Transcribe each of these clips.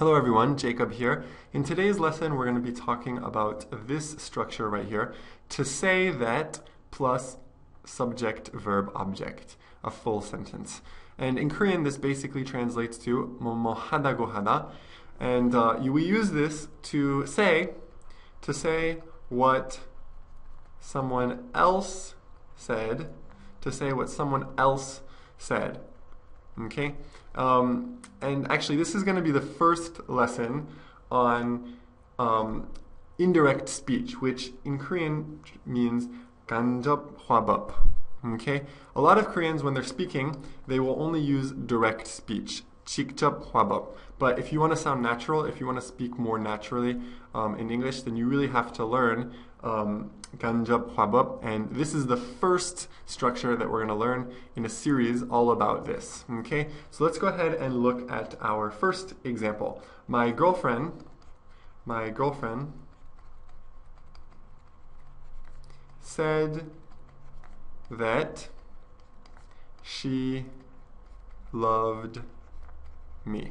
Hello everyone, Jacob here. In today's lesson, we're going to be talking about this structure right here, to say that plus subject, verb, object, a full sentence. And in Korean, this basically translates to 뭐뭐 하다고 하다. And we use this to say what someone else said, Okay? And actually, this is going to be the first lesson on indirect speech, which in Korean means 간접 화법. Okay? A lot of Koreans, when they're speaking, they will only use direct speech, 직접 화법. But if you want to sound natural, if you want to speak more naturally in English, then you really have to learn 간접 화법, and this is the first structure that we're going to learn in a series all about this. Okay, so let's go ahead and look at our first example. My girlfriend said that she loved me.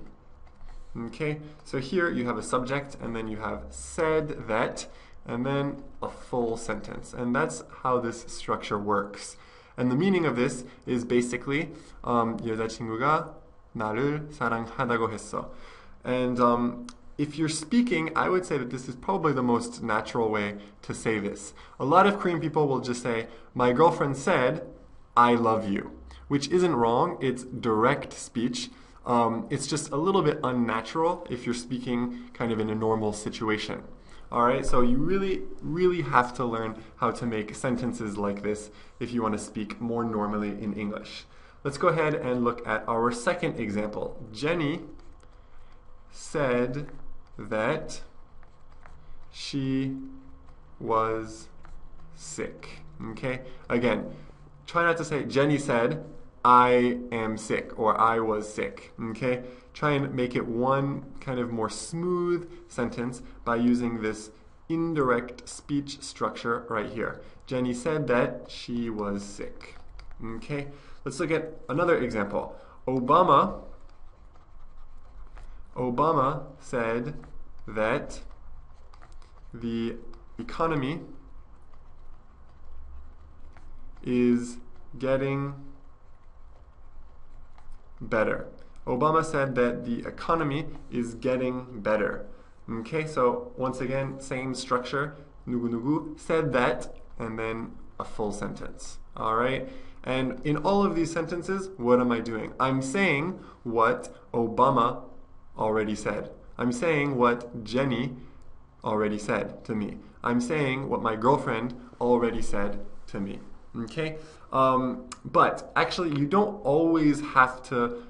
Okay, so here you have a subject, and then you have said that, and then a full sentence. And that's how this structure works. And the meaning of this is basically 여자친구가 나를 사랑하다고 했어. And if you're speaking, I would say that this is probably the most natural way to say this. A lot of Korean people will just say, my girlfriend said, I love you, which isn't wrong. It's direct speech. It's just a little bit unnatural if you're speaking kind of in a normal situation. Alright, so you really have to learn how to make sentences like this if you want to speak more normally in English. Let's go ahead and look at our second example. Jenny said that she was sick. Okay, again, try not to say Jenny said I am sick or I was sick. Okay, try and make it one kind of more smooth sentence by using this indirect speech structure right here. Jenny said that she was sick. Okay, let's look at another example. Obama said that the economy is getting better. Obama said that the economy is getting better. Okay, so once again, same structure. 누구누구 said that, and then a full sentence. All right, and in all of these sentences, what am I doing? I'm saying what Obama already said. I'm saying what Jenny already said to me. I'm saying what my girlfriend already said to me. Okay, but actually you don't always have to,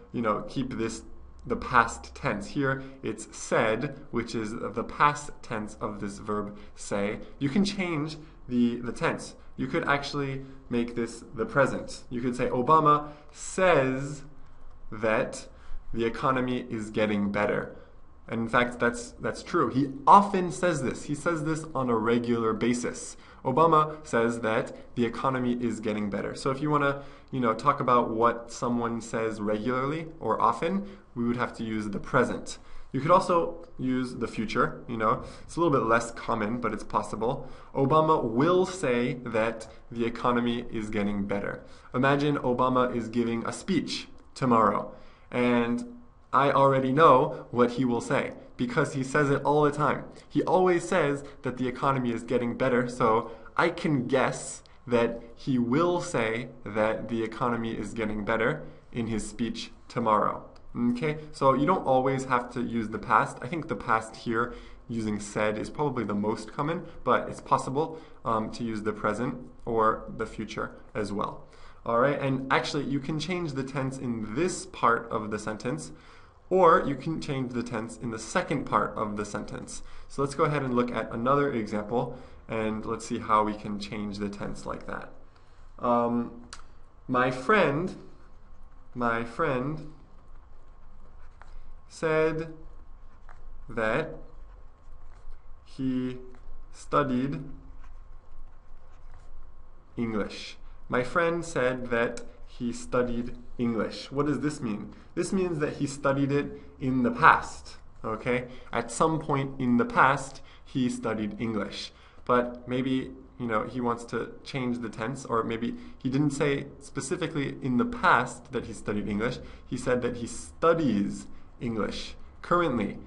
keep this the past tense. Here it's said, which is the past tense of this verb say. You can change the tense. You could actually make this the present. You could say Obama says that the economy is getting better. And in fact, that's true. He often says this. He says this on a regular basis. Obama says that the economy is getting better. So if you want to, talk about what someone says regularly or often, we would have to use the present. You could also use the future, It's a little bit less common, but it's possible. Obama will say that the economy is getting better. Imagine Obama is giving a speech tomorrow, and I already know what he will say because he says it all the time. He always says that the economy is getting better, so I can guess that he will say that the economy is getting better in his speech tomorrow. Okay, so you don't always have to use the past. I think the past here using said is probably the most common, but it's possible to use the present or the future as well. Alright, and actually you can change the tense in this part of the sentence, or you can change the tense in the second part of the sentence. So let's go ahead and look at another example, and let's see how we can change the tense like that. My friend said that he studied English. My friend said that he studied English. What does this mean? This means that he studied it in the past. Okay? At some point in the past, he studied English. But maybe, he wants to change the tense, or maybe he didn't say specifically in the past that he studied English. He said that he studies English currently.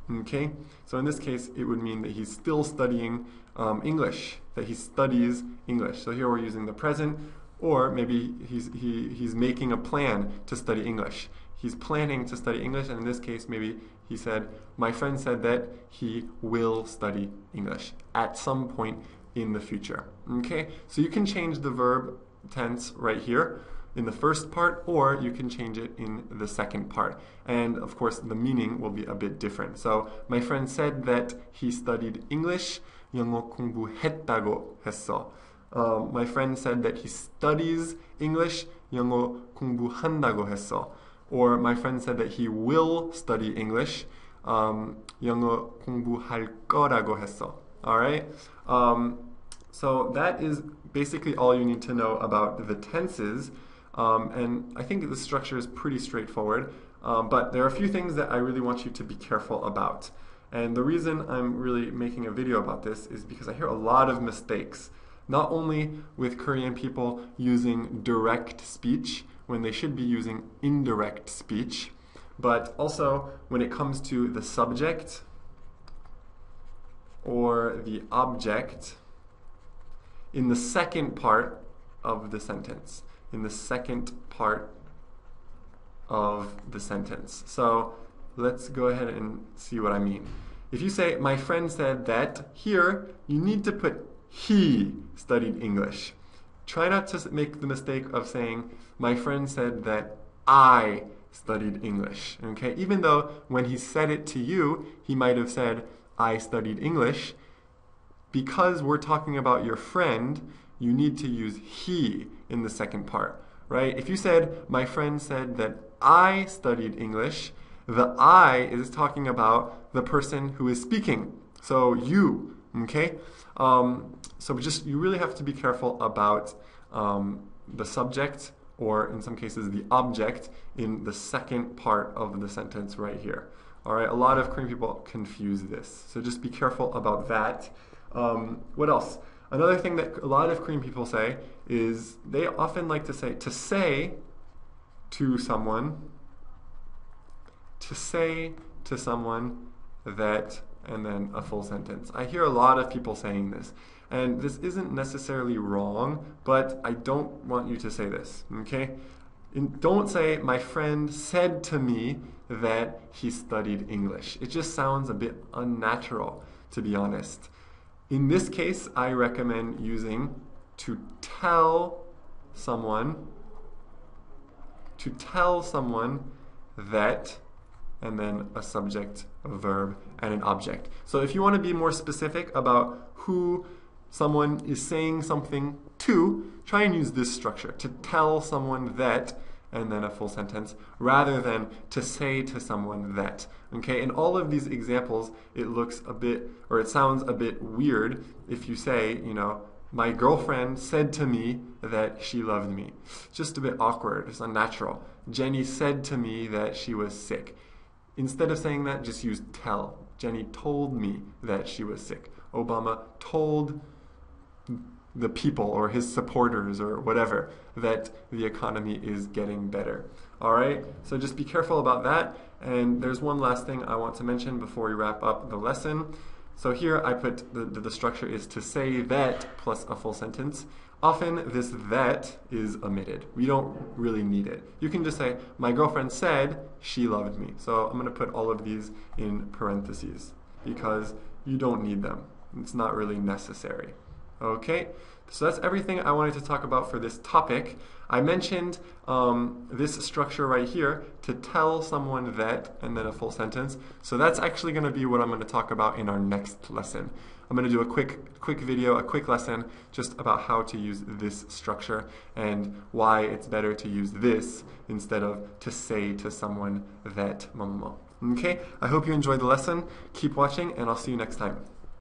Okay? So in this case, it would mean that he's still studying English, that he studies English. So here we're using the present, or maybe he's making a plan to study English. He's planning to study English, and in this case, maybe he said, my friend said that he will study English at some point in the future. Okay? So you can change the verb tense right here in the first part, or you can change it in the second part. And of course, the meaning will be a bit different. So my friend said that he studied English. 영어 공부했다고 했어. My friend said that he studies English. 영어 공부한다고 했어. Or my friend said that he will study English. 영어 공부할 거라고 했어. All right? So that is basically all you need to know about the tenses. And I think the structure is pretty straightforward. But there are a few things that I really want you to be careful about. And the reason I'm really making a video about this is because I hear a lot of mistakes. Not only with Korean people using direct speech when they should be using indirect speech, but also when it comes to the subject or the object in the second part of the sentence. In the second part of the sentence. So let's go ahead and see what I mean. If you say, my friend said that, here you need to put he studied English. Try not to make the mistake of saying, my friend said that I studied English. Okay? Even though when he said it to you, he might have said, I studied English. Because we're talking about your friend, you need to use he in the second part, right? If you said, my friend said that I studied English, the I is talking about the person who is speaking. So you, okay? So you really have to be careful about the subject, or in some cases the object, in the second part of the sentence right here. All right, a lot of Korean people confuse this. So just be careful about that. What else? Another thing that a lot of Korean people say is they often like to say to someone that, and then a full sentence. I hear a lot of people saying this, and this isn't necessarily wrong, but I don't want you to say this, okay? Don't say, my friend said to me that he studied English. It just sounds a bit unnatural, to be honest. In this case, I recommend using to tell someone that, and then a subject, a verb, and an object. So if you want to be more specific about who someone is saying something to, try and use this structure, to tell someone that, and then a full sentence, rather than to say to someone that. Okay, in all of these examples, it looks a bit, or it sounds a bit weird if you say, my girlfriend said to me that she loved me. Just a bit awkward, it's unnatural. Jenny said to me that she was sick. Instead of saying that, just use tell. Jenny told me that she was sick. Obama told the people or his supporters or whatever that the economy is getting better. All right, so just be careful about that. And there's one last thing I want to mention before we wrap up the lesson. So here I put the structure is to say that plus a full sentence. Often this that is omitted. We don't really need it. You can just say, my girlfriend said she loved me. So I'm going to put all of these in parentheses because you don't need them. It's not really necessary. Okay, so that's everything I wanted to talk about for this topic. I mentioned this structure right here, to tell someone that, and then a full sentence. So that's actually going to be what I'm going to talk about in our next lesson. I'm going to do a quick video, a quick lesson, just about how to use this structure and why it's better to use this instead of to say to someone that, 뭐뭐뭐. Okay, I hope you enjoyed the lesson. Keep watching, and I'll see you next time.